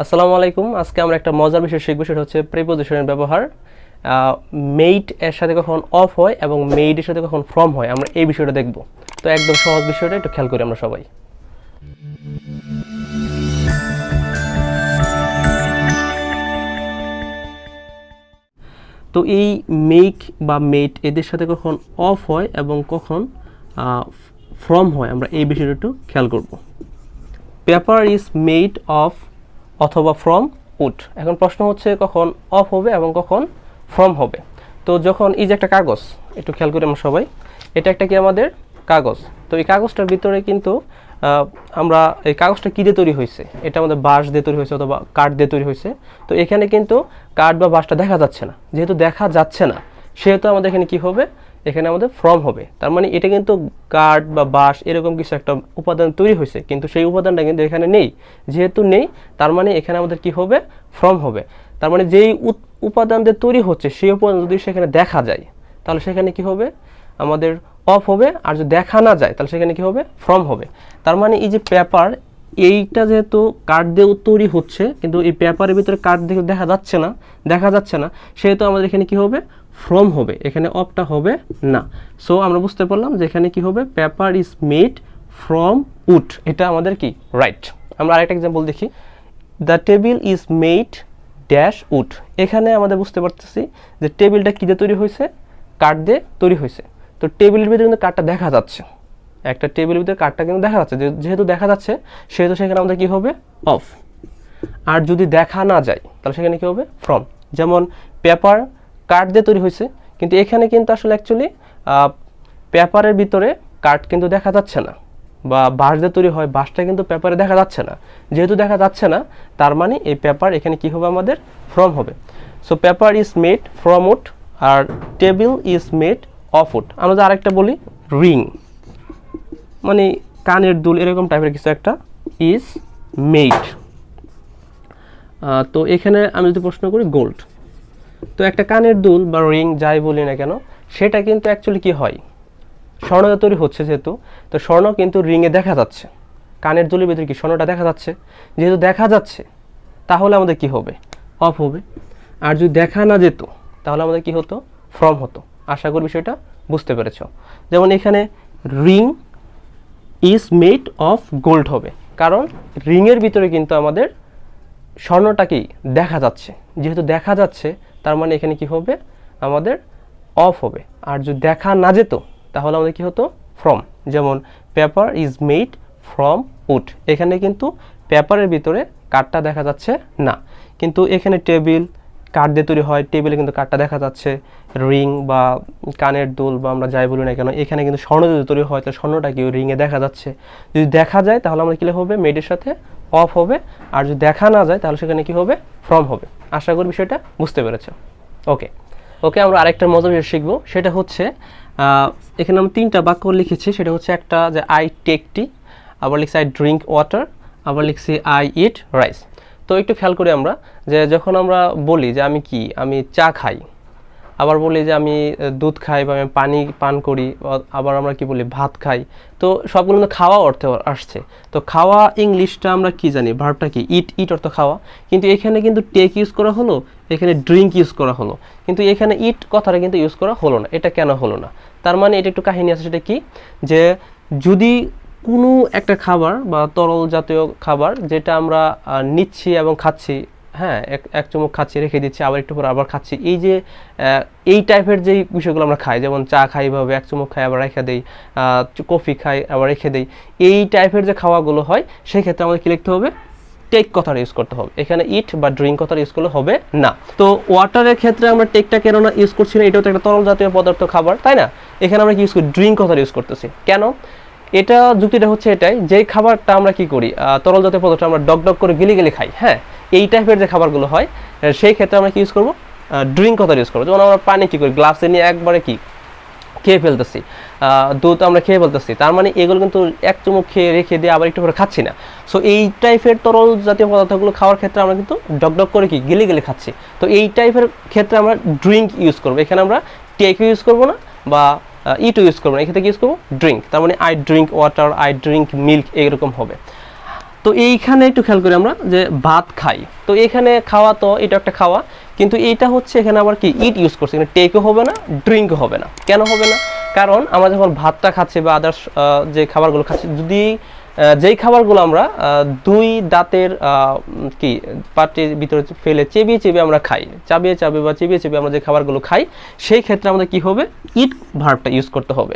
আসসালামু আলাইকুম। আজকে আমরা একটা মজার বিষয় শিখব, সেটা হচ্ছে প্রিপোজিশনের ব্যবহার। মেইড এর সাথে কখন অফ হয় এবং মেইড এর সাথে কখন ফ্রম হয়, আমরা এই বিষয়টা দেখব। তো একদম সহজ বিষয়টা একটু খেয়াল করি আমরা সবাই। তো এই মেক বা মেড এদের সাথে কখন অফ হয় এবং কখন ফ্রম হয়, আমরা এই বিষয়টা একটু খেয়াল করব। পেপার ইজ মেড অফ অথবা ফ্রম উড। এখন প্রশ্ন হচ্ছে কখন অফ হবে এবং কখন ফ্রম হবে। তো যখন এই যে একটা কাগজ, একটু খেয়াল করি আমরা সবাই, এটা একটা কি আমাদের কাগজ। তো এই কাগজটার ভিতরে কিন্তু আমরা এই কাগজটা কী দিয়ে তৈরি হয়েছে, এটা আমাদের বাঁশ দিয়ে তৈরি হয়েছে অথবা কাঠ দিয়ে তৈরি হয়েছে। তো এখানে কিন্তু কাঠ বা বাঁশটা দেখা যাচ্ছে না, যেহেতু দেখা যাচ্ছে না সেহেতু আমাদের এখানে কি হবে, এখানে আমাদের ফ্রম হবে। তার মানে এটা কিন্তু কাঠ বা বাঁশ এরকম কিছু একটা উপাদান তৈরি হয়েছে, কিন্তু সেই উপাদানটা কিন্তু এখানে নেই। যেহেতু নেই, তার মানে এখানে আমাদের কি হবে, ফ্রম হবে। তার মানে যেই উপাদান দিয়ে তৈরি হচ্ছে সেই উপাদান যদি সেখানে দেখা যায় তাহলে সেখানে কি হবে, আমাদের অফ হবে। আর যদি দেখা না যায় তাহলে সেখানে কি হবে, ফ্রম হবে। তার মানে এই যে পেপার, এইটা যেহেতু কাঠ দিয়ে তৈরি হচ্ছে কিন্তু এই পেপারের ভিতরে কাঠ দিয়ে দেখা যাচ্ছে না সেহেতু আমাদের এখানে কি হবে, ফ্রম হবে, এখানে অফটা হবে না। সো আমরা বুঝতে পারলাম যে এখানে কি হবে, paper is made from would, এটা আমাদের কি রাইট। আমরা আরেকটা এক্সাম্পল দেখি, the table is made dash would. এখানে আমাদের বুঝতে পারতেছি যে টেবিলটা কী দিয়ে তৈরি হয়েছে, কাঠ দিয়ে তৈরি হয়েছে। তো টেবিলের ভিতরে কিন্তু কাঠটা দেখা যাচ্ছে, একটা টেবিলের ভিতরে কাঠটা কিন্তু দেখা যাচ্ছে, যেহেতু দেখা যাচ্ছে সেহেতু সেখানে আমাদের কি হবে, অফ। আর যদি দেখা না যায় তাহলে সেখানে কি হবে, ফ্রম। যেমন পেপার কাঠ দিয়ে তৈরি হয়েছে, কিন্তু এখানে কিন্তু আসলে অ্যাকচুয়ালি পেপারের ভিতরে কাঠ কিন্তু দেখা যাচ্ছে না, বা বাঁশ দিয়ে তৈরি হয়, বাঁশটা কিন্তু পেপারে দেখা যাচ্ছে না। যেহেতু দেখা যাচ্ছে না তার মানে এই পেপার এখানে কি হবে, আমাদের ফ্রম হবে। So paper is made from wood আর table is made of wood. আমরা যদি আরেকটা বলি, রিং মানে কানের দুল এরকম টাইপের কিছু একটা, ইজ মেড। তো এখানে আমি যদি প্রশ্ন করি গোল্ড, তো একটা কানের দুল বা রিং যাই বলি না কেন সেটা কিন্তু অ্যাকচুয়ালি কি হয়, স্বর্ণতে তৈরি হচ্ছে যেহেতু, তো স্বর্ণ কিন্তু রিংয়ে দেখা যাচ্ছে, কানের দুলের ভিতরে কি স্বর্ণটা দেখা যাচ্ছে। যেহেতু দেখা যাচ্ছে তাহলে আমাদের কি হবে, অফ হবে। আর যদি দেখা না যেত তাহলে আমাদের কি হতো, ফ্রম হতো। আশা করি বিষয়টা বুঝতে পেরেছ। যেমন এখানে ring is made of gold হবে, কারণ রিংয়ের ভিতরে কিন্তু আমাদের স্বর্ণটাকেই দেখা যাচ্ছে। যেহেতু দেখা যাচ্ছে তার মানে এখানে কি হবে, আমাদের অফ হবে। আর যদি দেখা না যেত তাহলে আমাদের কি হতো, ফ্রম। যেমন paper is made from would, এখানে কিন্তু পেপারের ভিতরে কাঠটা দেখা যাচ্ছে না, কিন্তু এখানে টেবিল কাঠ দিয়ে তৈরি হয়, টেবিলে কিন্তু কাঠটা দেখা যাচ্ছে। রিং বা কানের দুল বা আমরা যাই বলি না কেন এখানে কিন্তু স্বর্ণ দিয়ে তৈরি হয়, তাহলে স্বর্ণটা কি রিংয়ে দেখা যাচ্ছে। যদি দেখা যায় তাহলে আমাদের কি হবে, মেডের সাথে অফ হবে। আর যদি দেখা না যায় তাহলে সেখানে কি হবে, ফ্রম হবে। আশা করি বিষয়টা বুঝতে পেরেছ। ওকে ওকে আমরা আরেকটা মজার বিষয় শিখবো, সেটা হচ্ছে এখানে আমরা 3টা বাক্য লিখেছি। সেটা হচ্ছে একটা যে আই টেক টি, আবার লিখছি আই ড্রিঙ্ক ওয়াটার, আবার লিখছি আই ইট রাইস। তো একটু খেয়াল করি আমরা যে যখন আমরা বলি যে আমি চা খাই, আবার বলি যে আমি দুধ খাই বা আমি পানি পান করি, আবার আমরা কি বলি ভাত খাই, তো সবগুলো কিন্তু খাওয়া অর্থে আসছে। তো খাওয়া ইংলিশটা আমরা কি জানি, ভার্বটা কি, ইট অর্থ খাওয়া। কিন্তু এখানে কিন্তু টেক ইউজ করা হলো, এখানে ড্রিঙ্ক ইউজ করা হলো, কিন্তু এখানে ইট কথাটা কিন্তু ইউজ করা হলো না। এটা কেন হলো না, তার মানে এটা একটু কাহিনী আছে। সেটা কি, যে যদি কোনো একটা খাবার বা তরল জাতীয় খাবার যেটা আমরা নিচ্ছি এবং খাচ্ছি, হ্যাঁ এক চুমুক খাচ্ছি রেখে দিচ্ছি, আবার একটু পর আবার খাচ্ছি, এই যে এই টাইপের যেই বিষয়গুলো আমরা খাই, যেমন চা খাই ভাবে এক চুমুক খাই আবার রেখে দেই, কফি খাই আবার রেখে দেই, এই টাইপের যে খাওয়াগুলো হয় সেই ক্ষেত্রে আমাদের কি লিখতে হবে, টেক কথাটা ইউজ করতে হবে। এখানে ইট বা ড্রিঙ্ক কথাটা ইউজ করলে হবে না। তো ওয়াটারের ক্ষেত্রে আমরা টেকটা কেন না ইউজ করছি না, এটাও তো একটা তরল জাতীয় পদার্থ খাবার, তাই না? এখানে আমরা কি ইউজ করি, ড্রিঙ্ক কথাটা ইউজ করতেছি কেন, এটা যুক্তিটা হচ্ছে এটাই, যেই খাবারটা আমরা কি করি, তরল জাতীয় পদার্থ আমরা ডক করে গিলে খাই, হ্যাঁ এই টাইপের যে খাবারগুলো হয় সেই ক্ষেত্রে আমরা কি ইউজ করবো, ড্রিঙ্ক কথা ইউজ করবো। যেমন আমরা পানি কি করি, গ্লাসে নিয়ে একবারে কি খেয়ে ফেলতেছি, দুধ আমরা খেয়ে ফেলতেছি, তার মানে এগুলো কিন্তু এক চুমুক খেয়ে রেখে দিয়ে আবার একটু করে খাচ্ছি না। সো এই টাইপের তরল জাতীয় পদার্থগুলো খাওয়ার ক্ষেত্রে আমরা কিন্তু ডক করে কি গিলে খাচ্ছি। তো এই টাইপের ক্ষেত্রে আমরা ড্রিঙ্ক ইউজ করবো, এখানে আমরা টেক ইউজ করবো না বা ইট ইউজ করবো না, এক্ষেত্রে কি ইউজ করবো, ড্রিঙ্ক। তার মানে I drink water, I drink milk, এইরকম হবে। তো এইখানে একটু খেয়াল করি আমরা যে ভাত খাই, তো এখানে খাওয়া, তো এটা একটা খাওয়া, কিন্তু এইটা হচ্ছে এখানে আবার কি ইট ইউজ করছে, এখানে টেকও হবে না, ড্রিঙ্কও হবে না। কেন হবে না? কারণ আমরা যখন ভাতটা খাচ্ছি বা আদার্স যে খাবারগুলো খাচ্ছি, যদি যেই খাবারগুলো আমরা দুই দাঁতের কি পাটির ভিতরে ফেলে চেবিয়ে চেবিয়ে আমরা খাই, চাবিয়ে চাবিয়ে বা চেবিয়ে চেবিয়ে আমরা যে খাবারগুলো খাই, সেই ক্ষেত্রে আমাদের কি হবে, ইট ভার্বটা ইউজ করতে হবে।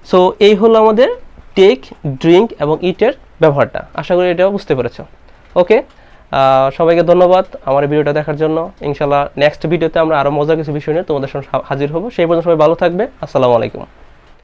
সো এই হলো আমাদের টেক, ড্রিঙ্ক এবং ইটের ব্যবহারটা। আশা করি এটাও বুঝতে পেরেছো। ওকে, সবাইকে ধন্যবাদ আমার এই ভিডিওটা দেখার জন্য। ইনশাল্লাহ নেক্সট ভিডিওতে আমরা আরও মজার কিছু বিষয় নিয়ে তোমাদের সামনে হাজির হব। সেই পর্যন্ত সবাই ভালো থাকবে। আসসালামু আলাইকুম।